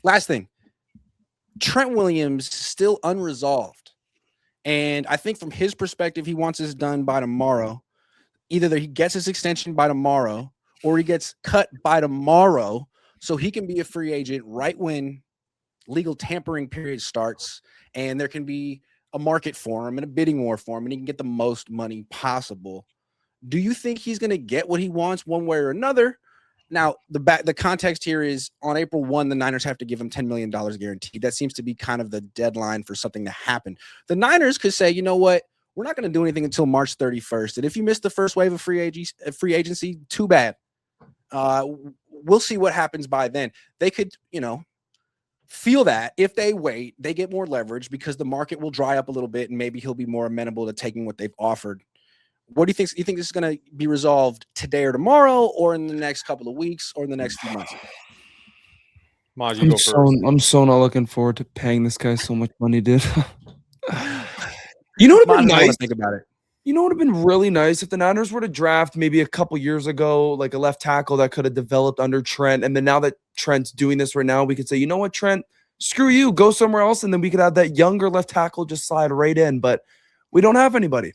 Last thing, Trent Williams still unresolved. And I think from his perspective, he wants this done by tomorrow. Either he gets his extension by tomorrow or he gets cut by tomorrow so he can be a free agent right when legal tampering period starts and there can be a market for him and a bidding war for him and he can get the most money possible. Do you think he's going to get what he wants one way or another? Now, the context here is on April 1, the Niners have to give him $10 million guaranteed. That seems to be kind of the deadline for something to happen. The Niners could say, you know what? We're not going to do anything until March 31st. And if you miss the first wave of free agency, too bad. We'll see what happens by then. They could, feel that if they wait, they get more leverage because the market will dry up a little bit and maybe he'll be more amenable to taking what they've offered. What do you think? You think this is going to be resolved today or tomorrow or in the next couple of weeks or in the next few months? Maj, you go first. I'm so not looking forward to paying this guy so much money, dude. You know what would have been nice? Think about it. You know what would have been really nice if the Niners were to draft maybe a couple years ago, like a left tackle that could have developed under Trent. And then now that Trent's doing this right now, we could say, you know what, Trent, screw you, go somewhere else. And then we could have that younger left tackle just slide right in. But we don't have anybody.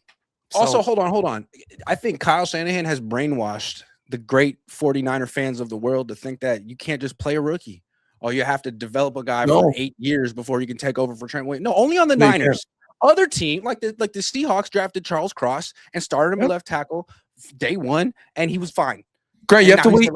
Also, hold on. I think Kyle Shanahan has brainwashed the great 49er fans of the world to think that you can't just play a rookie. Or you have to develop a guy for 8 years before you can take over for Trent Williams. No, only on the Niners. Other team, like the Seahawks drafted Charles Cross and started him at left tackle day one, and he was fine. Grant, you have to wait.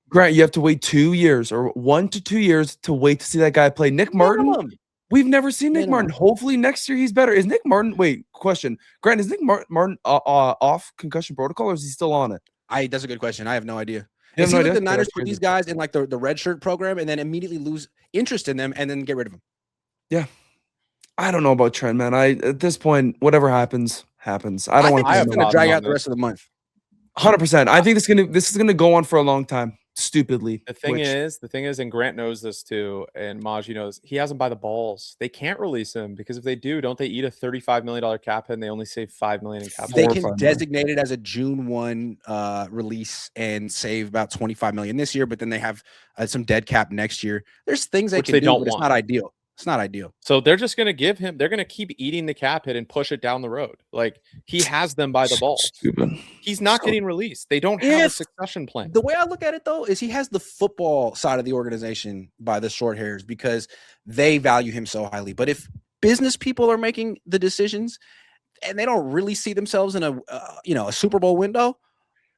Grant, you have to wait 2 years or 1 to 2 years to wait to see that guy play. Nick Martin, we've never seen Nick Martin. Hopefully next year he's better. Is Nick Martin? Wait, question. Grant, is Nick Martin off concussion protocol or is he still on it? That's a good question. I have no idea. Is he like the Niners put these guys in like the red shirt program and then immediately lose interest in them and then get rid of them? Yeah. I don't know about Trent, man. At this point, whatever happens. I don't want to. I'm going to drag out the rest of the month. 100%. I think this is gonna go on for a long time. Stupidly. The thing is, and Grant knows this too, and Maj knows, he has him by the balls. They can't release him because if they do, don't they eat a $35 million cap hit and they only save $5 million in cap hit? They can designate it as a June 1 release and save about $25 million this year, but then they have some dead cap next year. There's things they can do, but it's not ideal. It's not ideal. So they're just going to give him, they're going to keep eating the cap hit and push it down the road. Like he has them by the balls. He's not getting released. They don't have a succession plan. The way I look at it though, is he has the football side of the organization by the short hairs because they value him so highly. But if business people are making the decisions and they don't really see themselves in a Super Bowl window,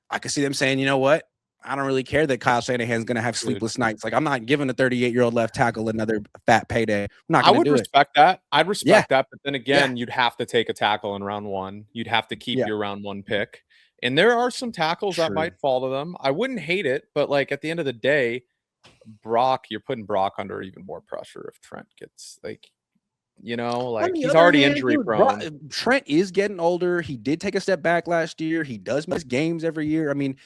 I could see them saying, you know what? I don't really care that Kyle Shanahan's going to have sleepless nights. Like I'm not giving a 38-year-old left tackle another fat payday. I'm not going to do it. I would respect that. I'd respect that. But then again, you'd have to take a tackle in round 1. You'd have to keep your round 1 pick. And there are some tackles that might fall to them. I wouldn't hate it, but like at the end of the day, you're putting Brock under even more pressure if Trent gets he's already injury prone. Trent is getting older. He did take a step back last year. He does miss games every year. I mean,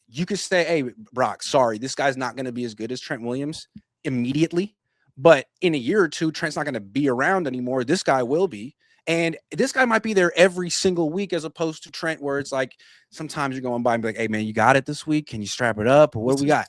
you could say, hey, Brock, sorry, this guy's not going to be as good as Trent Williams immediately. But in a year or two, Trent's not going to be around anymore. This guy will be. And this guy might be there every single week as opposed to Trent, where it's like sometimes you're going by and be like, hey, man, you got it this week? Can you strap it up? Or what do we got?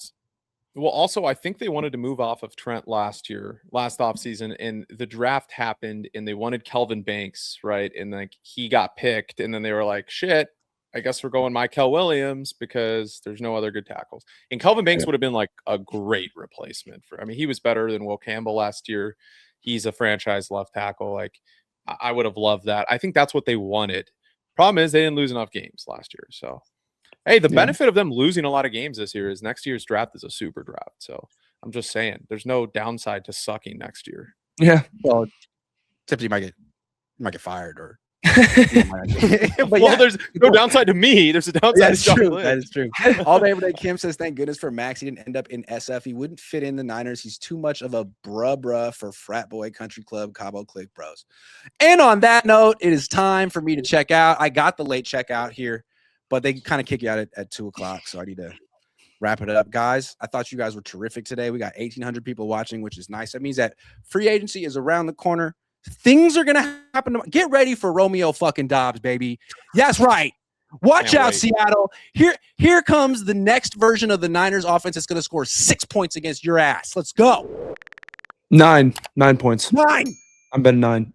Well, also, I think they wanted to move off of Trent last offseason, and the draft happened, and they wanted Kelvin Banks, right? And like he got picked, and then they were like, shit, I guess we're going Mykel Williams because there's no other good tackles. And Kelvin Banks would have been like a great replacement he was better than Will Campbell last year. He's a franchise left tackle. Like I would have loved that. I think that's what they wanted. Problem is they didn't lose enough games last year. So, hey, the benefit of them losing a lot of games this year is next year's draft is a super draft. So I'm just saying there's no downside to sucking next year. Yeah. Well, except you might get fired or. But there's no downside to me. There's a downside to John Lynch. That is true. All Day Everyday Kim says, thank goodness for Max. He didn't end up in SF. He wouldn't fit in the Niners. He's too much of a bruh for frat boy country club Cabo Click Bros. And on that note, it is time for me to check out. I got the late checkout here, but they kind of kick you out at 2 o'clock. So I need to wrap it up. Guys, I thought you guys were terrific today. We got 1,800 people watching, which is nice. That means that free agency is around the corner. Things are going to happen. Get ready for Romeo fucking Dobbs, baby. That's right. Watch out, Seattle. Here comes the next version of the Niners offense that's going to score 6 points against your ass. Let's go. 9 points. 9. I'm betting 9.